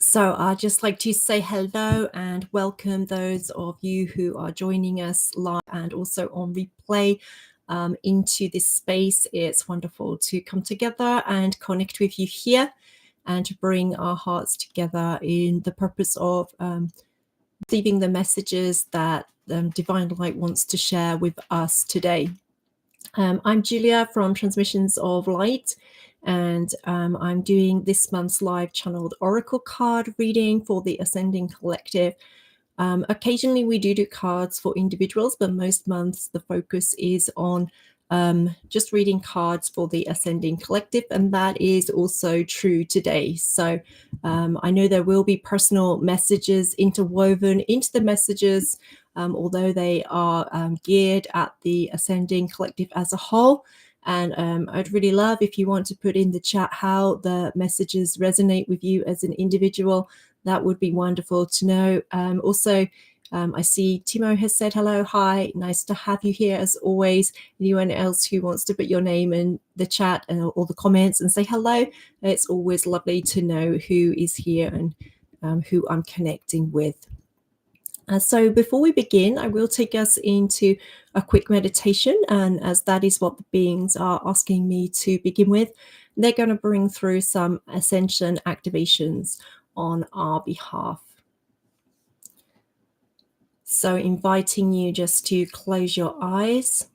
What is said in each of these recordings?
So I'd just like to say hello and welcome those of you who are joining us live and also on replay into this space. It's wonderful to come together and connect with you here and to bring our hearts together in the purpose of receiving the messages that Divine Light wants to share with us today. I'm Julia from Transmissions of Light, and I'm doing this month's live channeled oracle card reading for the Ascending Collective. Occasionally we do cards for individuals, but most months the focus is on just reading cards for the Ascending Collective, and that is also true today. So I know there will be personal messages interwoven into the messages, although they are geared at the Ascending Collective as a whole. And I'd really love if you want to put in the chat how the messages resonate with you as an individual. That would be wonderful to know. Also, I see Timo has said hello, hi, nice to have you here as always. Anyone else who wants to put your name in the chat and all the comments and say hello, it's always lovely to know who is here and who I'm connecting with. So before we begin, I will take us into a quick meditation, and as that is what the beings are asking me to begin with, they're going to bring through some ascension activations on our behalf. So inviting you just to close your eyes.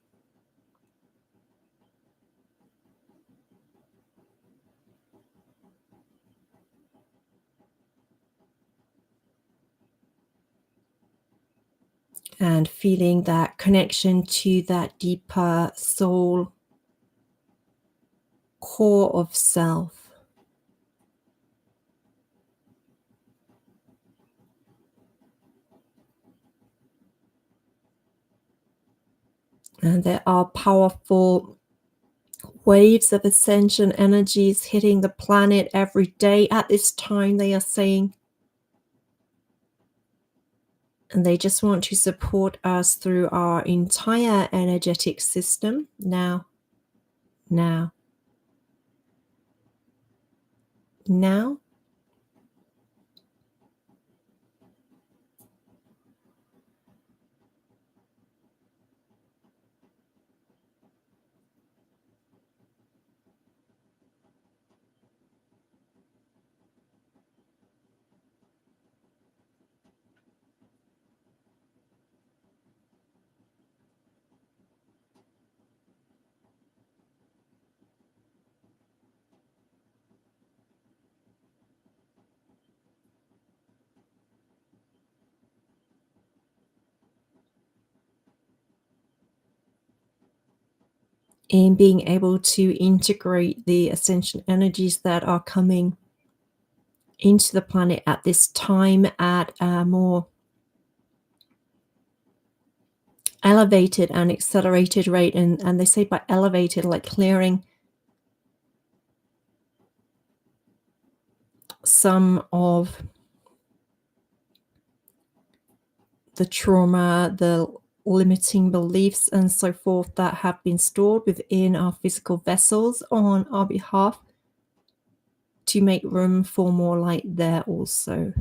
And feeling that connection to that deeper soul core of self. And there are powerful waves of ascension energies hitting the planet every day at this time, they are saying. And they just want to support us through our entire energetic system now, now, now. In being able to integrate the ascension energies that are coming into the planet at this time at a more elevated and accelerated rate. And they say by elevated, like clearing some of the trauma, the limiting beliefs and so forth that have been stored within our physical vessels on our behalf, to make room for more light there also.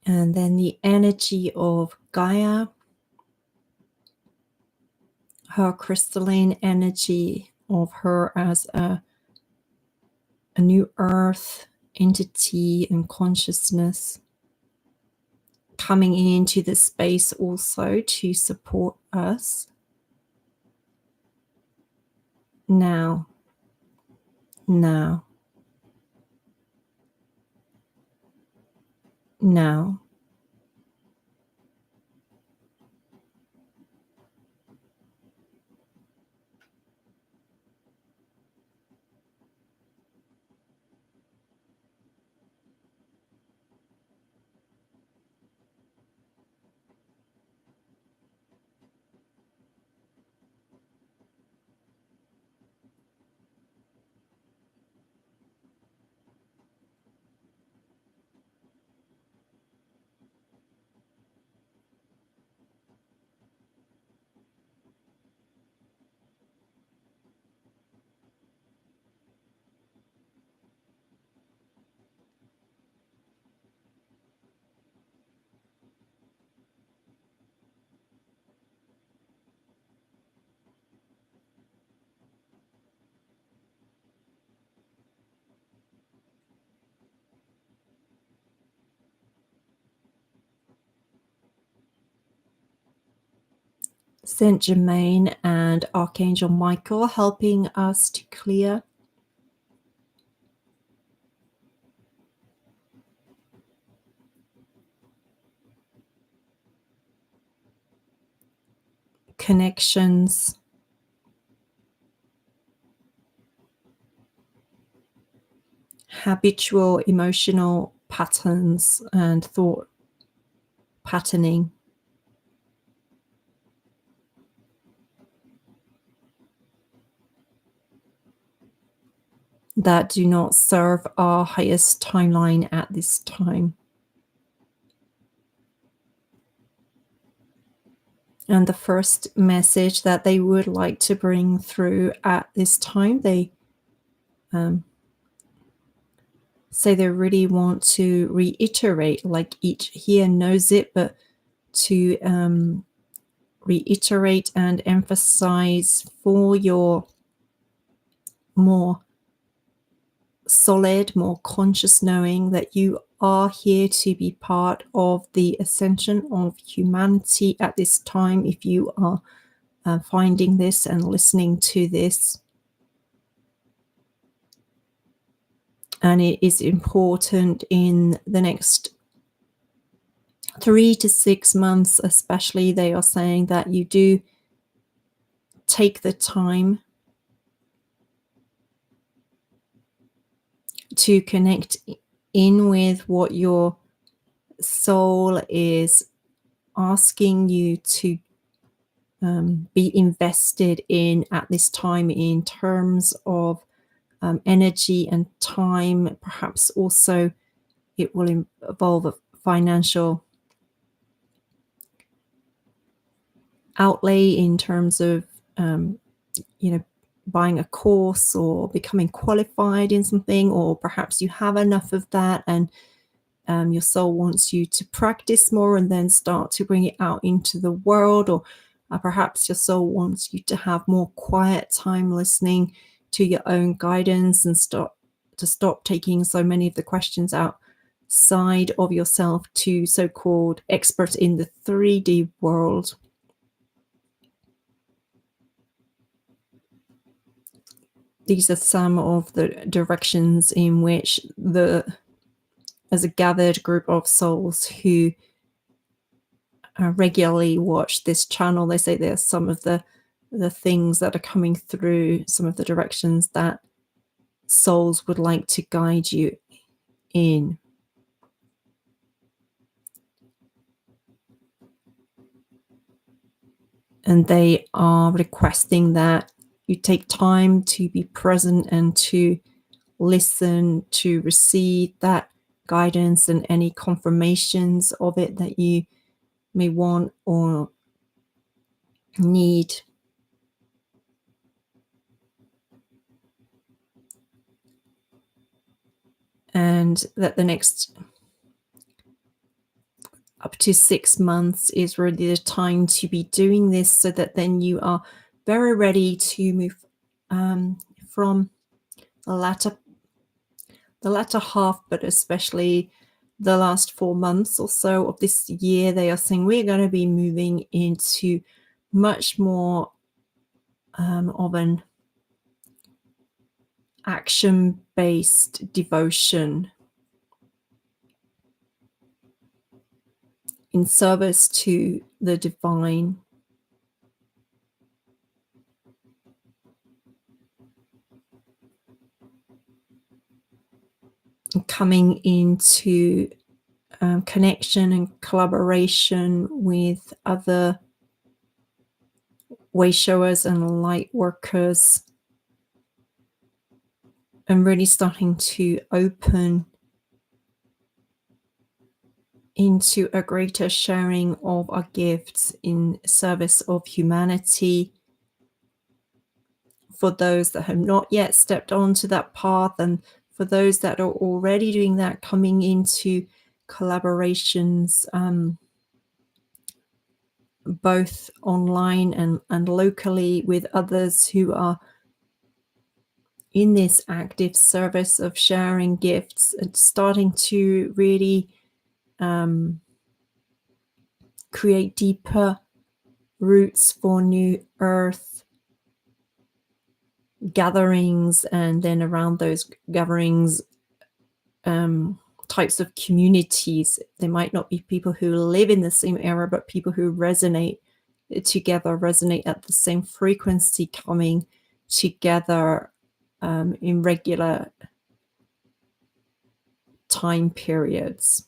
And then the energy of Gaia, her crystalline energy of her as a new earth entity and consciousness coming into this space also to support us. Now, now, now. Saint Germain and Archangel Michael helping us to clear connections, habitual emotional patterns and thought patterning that do not serve our highest timeline at this time. And the first message that they would like to bring through at this time, they say they really want to reiterate, like each here knows it, but to reiterate and emphasize for your more solid, more conscious knowing that you are here to be part of the ascension of humanity at this time. If you are finding this and listening to this, and it is important in the next 3 to 6 months, especially, they are saying that you do take the time to connect in with what your soul is asking you to be invested in at this time in terms of energy and time. Perhaps also it will involve a financial outlay in terms of buying a course or becoming qualified in something, or perhaps you have enough of that and your soul wants you to practice more and then start to bring it out into the world, or perhaps your soul wants you to have more quiet time listening to your own guidance and stop taking so many of the questions outside of yourself to so-called experts in the 3D world. These are some of the directions in which as a gathered group of souls who regularly watch this channel, they say there's some of the things that are coming through, some of the directions that souls would like to guide you in. And they are requesting that you take time to be present and to listen, to receive that guidance and any confirmations of it that you may want or need. And that the next up to 6 months is really the time to be doing this, so that then you are very ready to move from the latter half, but especially the last 4 months or so of this year. They are saying we're going to be moving into much more of an action-based devotion in service to the divine. Coming into connection and collaboration with other way showers and light workers, and really starting to open into a greater sharing of our gifts in service of humanity. For those that have not yet stepped onto that path, and for those that are already doing that, coming into collaborations both online and locally with others who are in this active service of sharing gifts, and starting to really create deeper roots for new earth gatherings, and then around those gatherings types of communities. They might not be people who live in the same area, but people who resonate together, resonate at the same frequency, coming together in regular time periods.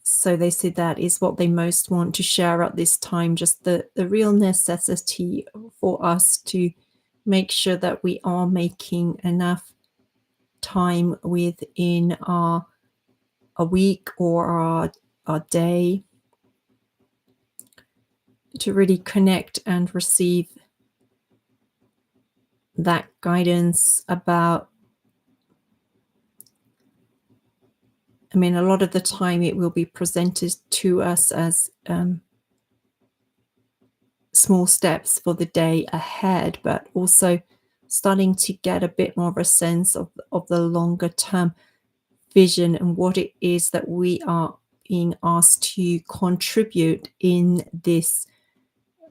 So they say that is what they most want to share at this time, just the real necessity for us to make sure that we are making enough time within a week or our day to really connect and receive that guidance about, I mean, a lot of the time it will be presented to us as small steps for the day ahead, but also starting to get a bit more of a sense of the longer term vision and what it is that we are being asked to contribute in this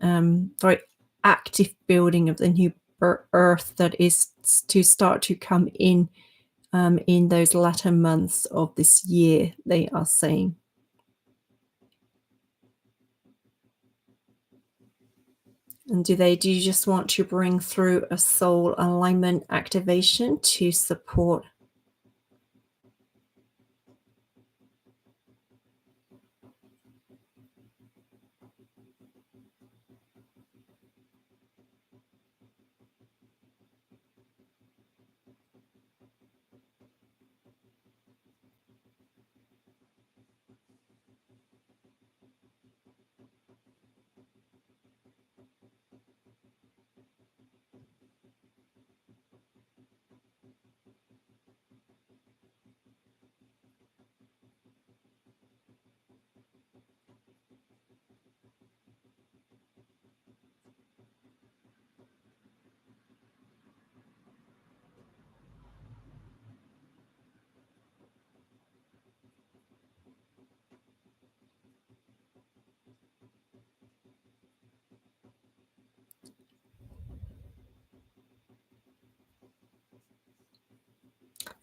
very active building of the new earth that is to start to come in those latter months of this year, they are saying. And do you just want to bring through a soul alignment activation to support?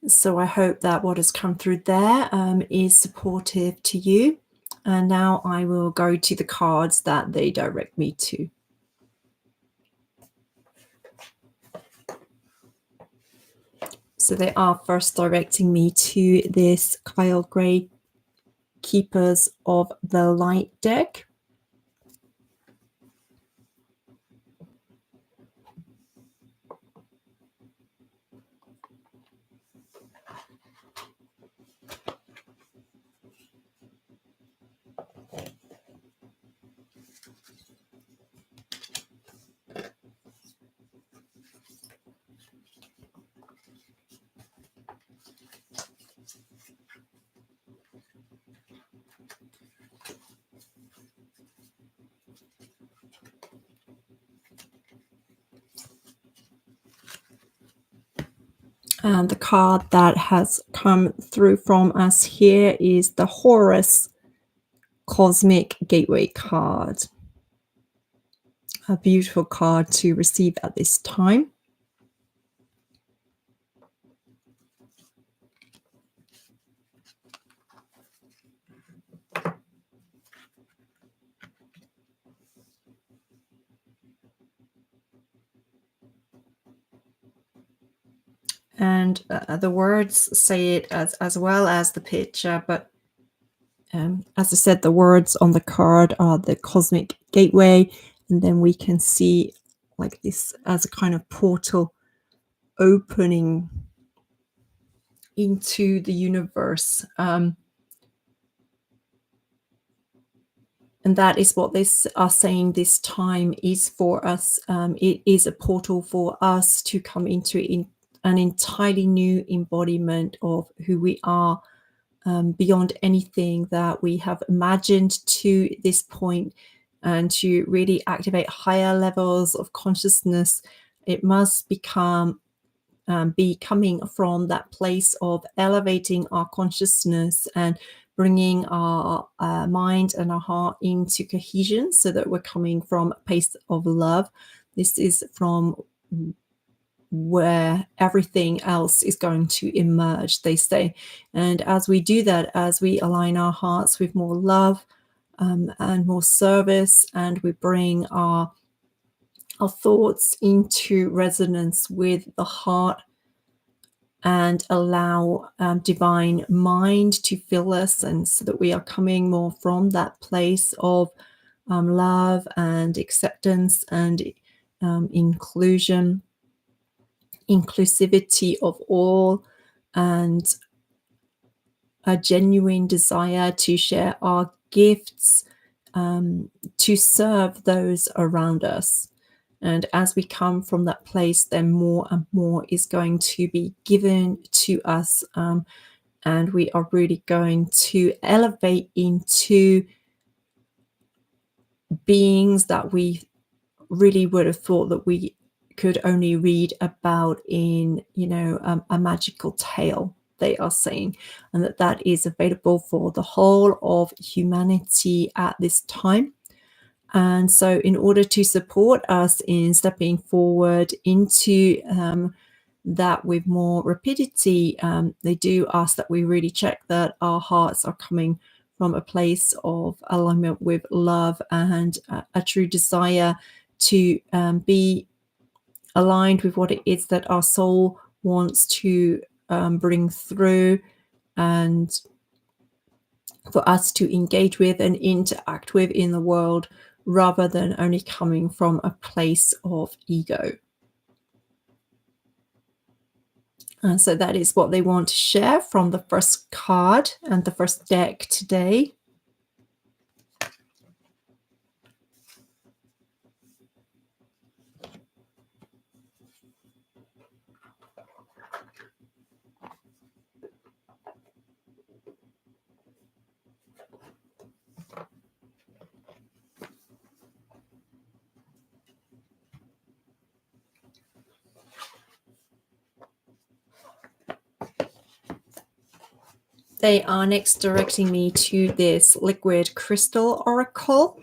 So I hope that what has come through there is supportive to you. And now I will go to the cards that they direct me to. So they are first directing me to this Kyle Gray Keepers of the Light deck. And the card that has come through from us here is the Horus Cosmic Gateway card. A beautiful card to receive at this time. And the words say it as well as the picture, but as I said, the words on the card are the Cosmic Gateway, and then we can see like this as a kind of portal opening into the universe. And that is what they are saying this time is for us. It is a portal for us to come into an entirely new embodiment of who we are, beyond anything that we have imagined to this point, and to really activate higher levels of consciousness. It must be coming from that place of elevating our consciousness and bringing our mind and our heart into cohesion, so that we're coming from a place of love. This is from where everything else is going to emerge, they say. And as we do that, as we align our hearts with more love and more service, and we bring our thoughts into resonance with the heart, and allow divine mind to fill us, and so that we are coming more from that place of love and acceptance and inclusivity of all, and a genuine desire to share our gifts, to serve those around us. And as we come from that place, then more and more is going to be given to us. And we are really going to elevate into beings that we really would have thought that we could only read about in, a magical tale, they are saying, and that is available for the whole of humanity at this time. And so in order to support us in stepping forward into that with more rapidity, they do ask that we really check that our hearts are coming from a place of alignment with love and a true desire to be aligned with what it is that our soul wants to bring through, and for us to engage with and interact with in the world, rather than only coming from a place of ego. And so that is what they want to share from the first card and the first deck today. They are next directing me to this liquid crystal oracle.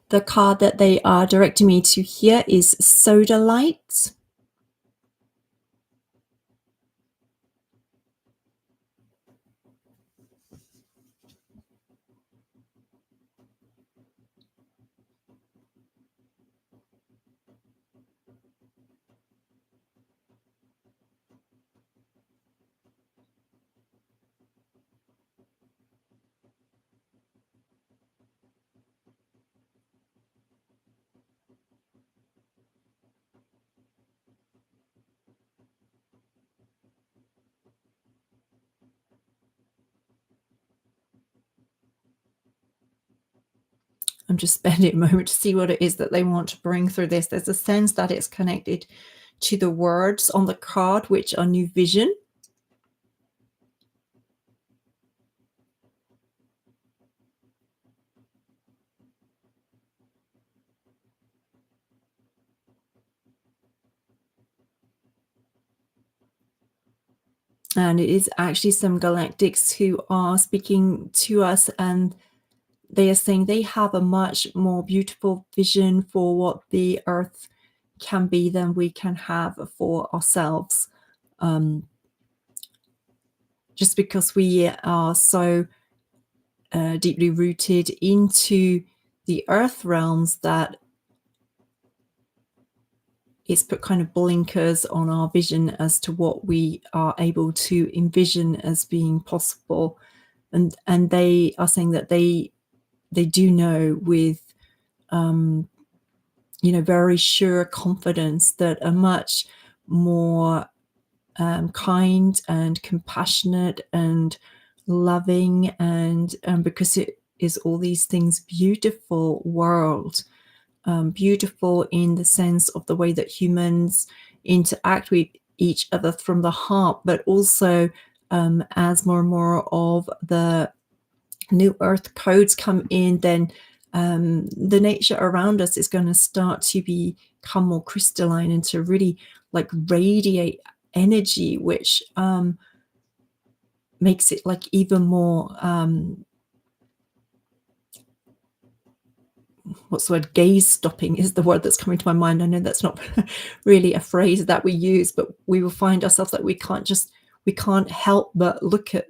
The card that they are directing me to here is Soda Light. I'm just spending a moment to see what it is that they want to bring through this. There's a sense that it's connected to the words on the card, which are new vision. And it is actually some galactics who are speaking to us, and they are saying they have a much more beautiful vision for what the earth can be than we can have for ourselves. Just because we are so deeply rooted into the earth realms that it's put kind of blinkers on our vision as to what we are able to envision as being possible. And they are saying that they do know with very sure confidence that a much more kind and compassionate and loving and because it is all these things, beautiful world, beautiful in the sense of the way that humans interact with each other from the heart, but also as more and more of the new earth codes come in, then the nature around us is going to start to become more crystalline and to really like radiate energy, which makes it like even more what's the word, gaze stopping is the word that's coming to my mind. I know that's not really a phrase that we use, but we will find ourselves that we can't help but look at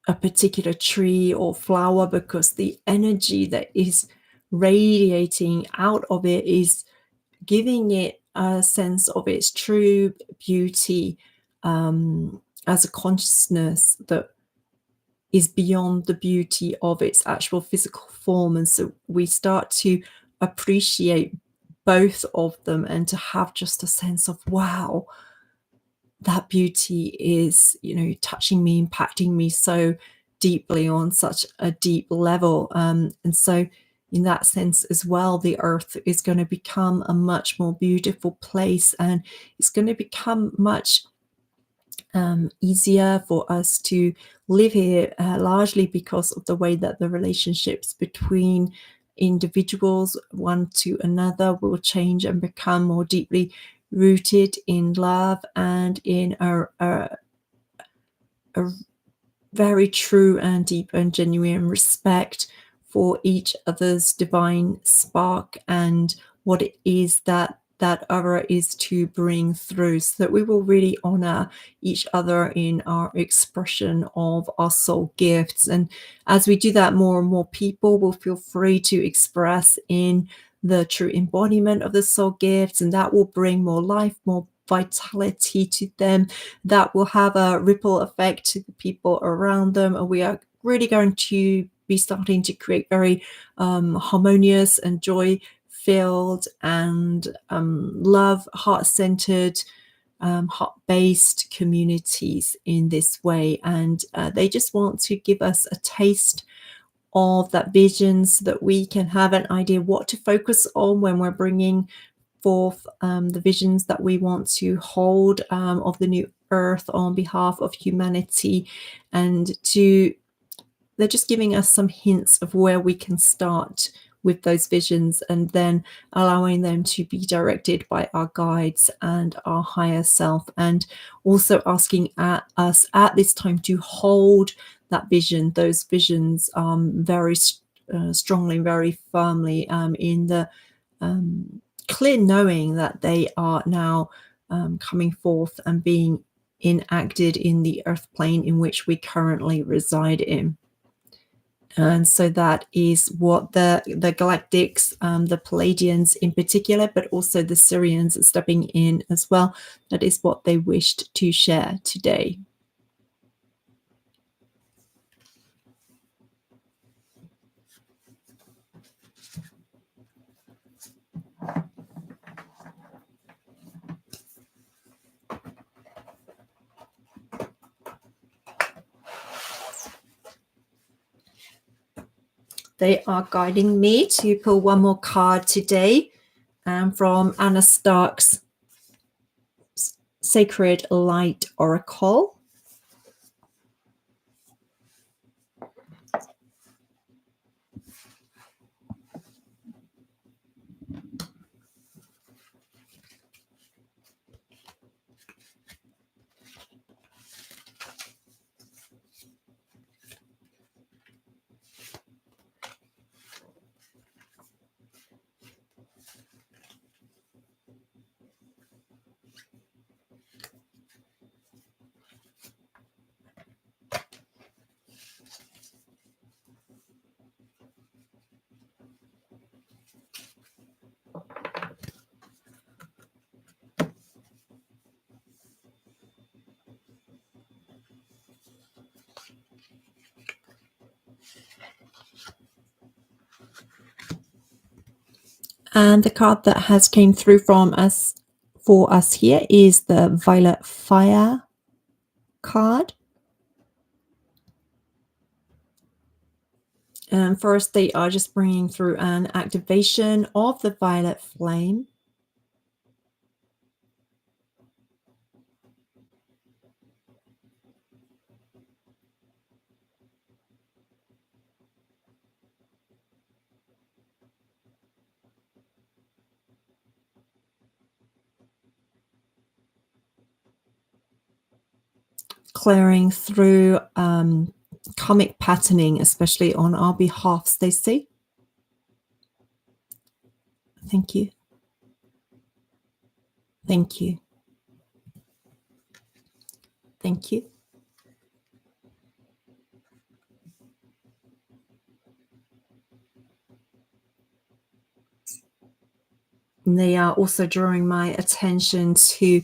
a particular tree or flower because the energy that is radiating out of it is giving it a sense of its true beauty, as a consciousness that is beyond the beauty of its actual physical form. And so we start to appreciate both of them and to have just a sense of, wow, that beauty is, touching me, impacting me so deeply on such a deep level. And so in that sense as well, the earth is going to become a much more beautiful place, and it's going to become much easier for us to live here, largely because of the way that the relationships between individuals, one to another, will change and become more deeply rooted in love and in a very true and deep and genuine respect for each other's divine spark and what it is that other is to bring through, so that we will really honor each other in our expression of our soul gifts. And as we do that, more and more people will feel free to express in the true embodiment of the soul gifts, and that will bring more life, more vitality to them, that will have a ripple effect to the people around them, and we are really going to be starting to create very harmonious and joy filled and love heart-centered, heart-based communities in this way. And they just want to give us a taste of that vision so that we can have an idea what to focus on when we're bringing forth the visions that we want to hold of the new earth on behalf of humanity. And they're just giving us some hints of where we can start with those visions, and then allowing them to be directed by our guides and our higher self, and also asking us at this time to hold that vision, those visions, very strongly, very firmly, in the clear knowing that they are now coming forth and being enacted in the earth plane in which we currently reside in. And so that is what the galactics, the Palladians in particular, but also the Syrians stepping in as well, that is what they wished to share today. They are guiding me to pull one more card today from Anna Stark's Sacred Light Oracle. And the card that has came through from us for us here is the Violet Fire card. And first, they are just bringing through an activation of the violet flame. Clearing through karmic patterning, especially on our behalf, Stacey. Thank you. Thank you. Thank you. And they are also drawing my attention to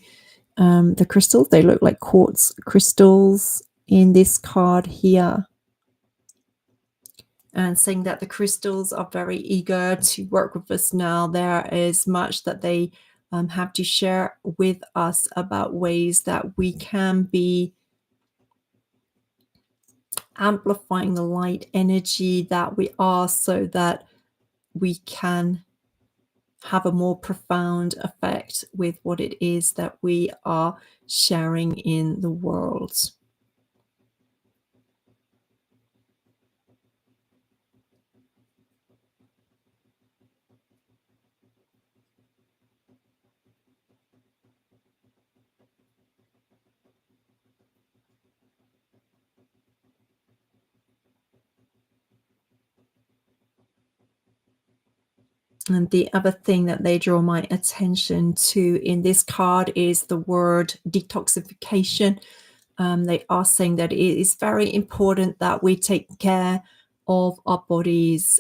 the crystals. They look like quartz crystals in this card here. And saying that the crystals are very eager to work with us now. There is much that they have to share with us about ways that we can be amplifying the light energy that we are, so that we can have a more profound effect with what it is that we are sharing in the world. And the other thing that they draw my attention to in this card is the word detoxification. They are saying that it is very important that we take care of our bodies,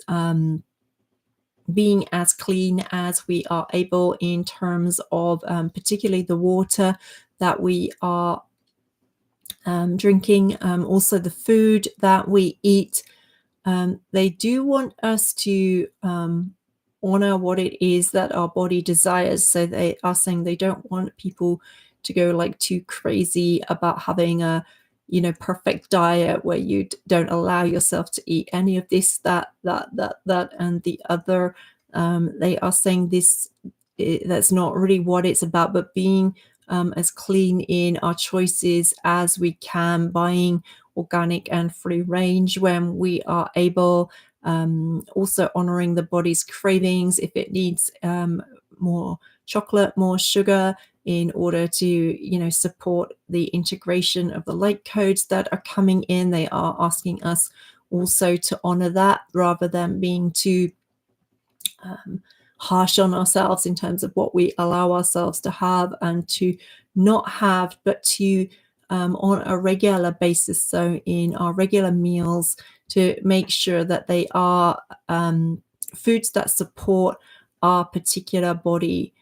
being as clean as we are able in terms of particularly the water that we are drinking, also the food that we eat. They do want us to honor what it is that our body desires. So they are saying they don't want people to go like too crazy about having a perfect diet where you don't allow yourself to eat any of this, that and the other. They are saying that's not really what it's about, but being as clean in our choices as we can, buying organic and free range when we are able, also honoring the body's cravings if it needs more chocolate, more sugar, in order to support the integration of the light codes that are coming in. They are asking us also to honor that, rather than being too harsh on ourselves in terms of what we allow ourselves to have and to not have, but to on a regular basis, so in our regular meals, to make sure that they are foods that support our particular body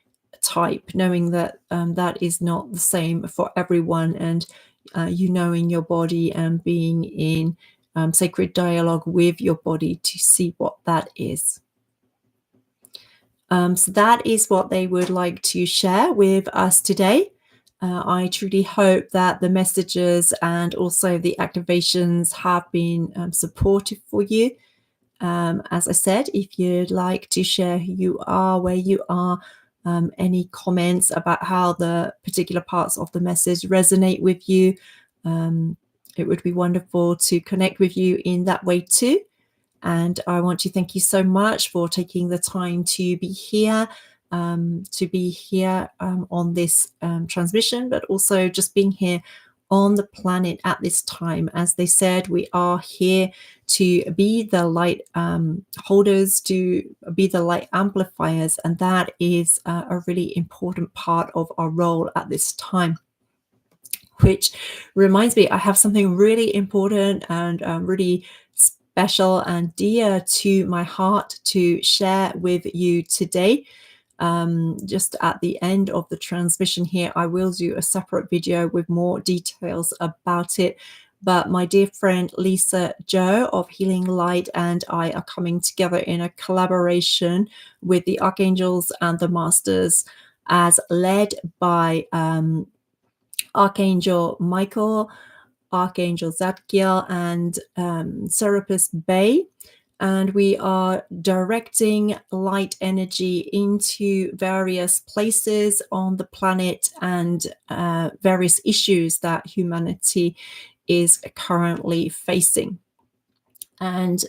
type, knowing that that is not the same for everyone, and knowing your body and being in sacred dialogue with your body to see what that is. So that is what they would like to share with us today. I truly hope that the messages and also the activations have been supportive for you. As I said, if you'd like to share who you are, where you are, any comments about how the particular parts of the message resonate with you, it would be wonderful to connect with you in that way too. And I want to thank you so much for taking the time to be here, on this transmission, but also just being here on the planet at this time. As they said, we are here to be the light holders, to be the light amplifiers, and that is a really important part of our role at this time. Which reminds me, I have something really important and really special and dear to my heart to share with you today. Just at the end of the transmission here, I will do a separate video with more details about it. But my dear friend Lisa Jo of Healing Light and I are coming together in a collaboration with the Archangels and the Masters, as led by Archangel Michael, Archangel Zadkiel, and Serapis Bey. And we are directing light energy into various places on the planet and various issues that humanity is currently facing. And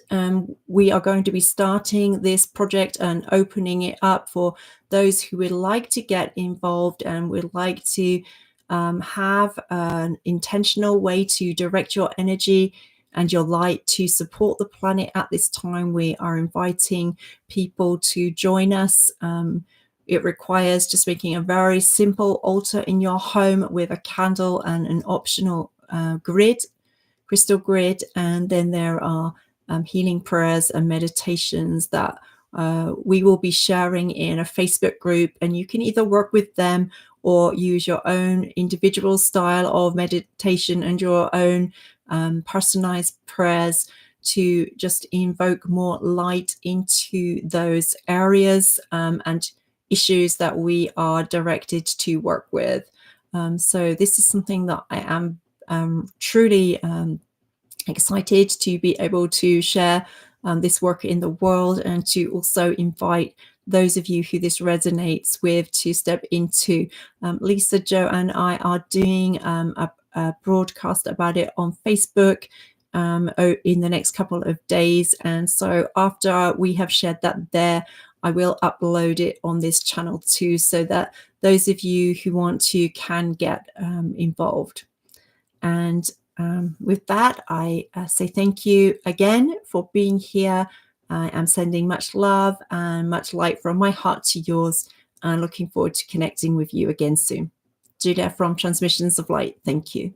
we are going to be starting this project and opening it up for those who would like to get involved and would like to have an intentional way to direct your energy and your light to support the planet at this time. We are inviting people to join us. It requires just making a very simple altar in your home with a candle and an optional crystal grid, and then there are healing prayers and meditations that we will be sharing in a Facebook group, and you can either work with them or use your own individual style of meditation and your own personalized prayers to just invoke more light into those areas and issues that we are directed to work with. So this is something that I am truly excited to be able to share this work in the world, and to also invite those of you who this resonates with to step into. Lisa Jo and I are doing a broadcast about it on Facebook in the next couple of days, and so after we have shared that there, I will upload it on this channel too, so that those of you who want to can get involved. And with that, I say thank you again for being here. I am sending much love and much light from my heart to yours, and looking forward to connecting with you again soon. Julia from Transmissions of Light, thank you.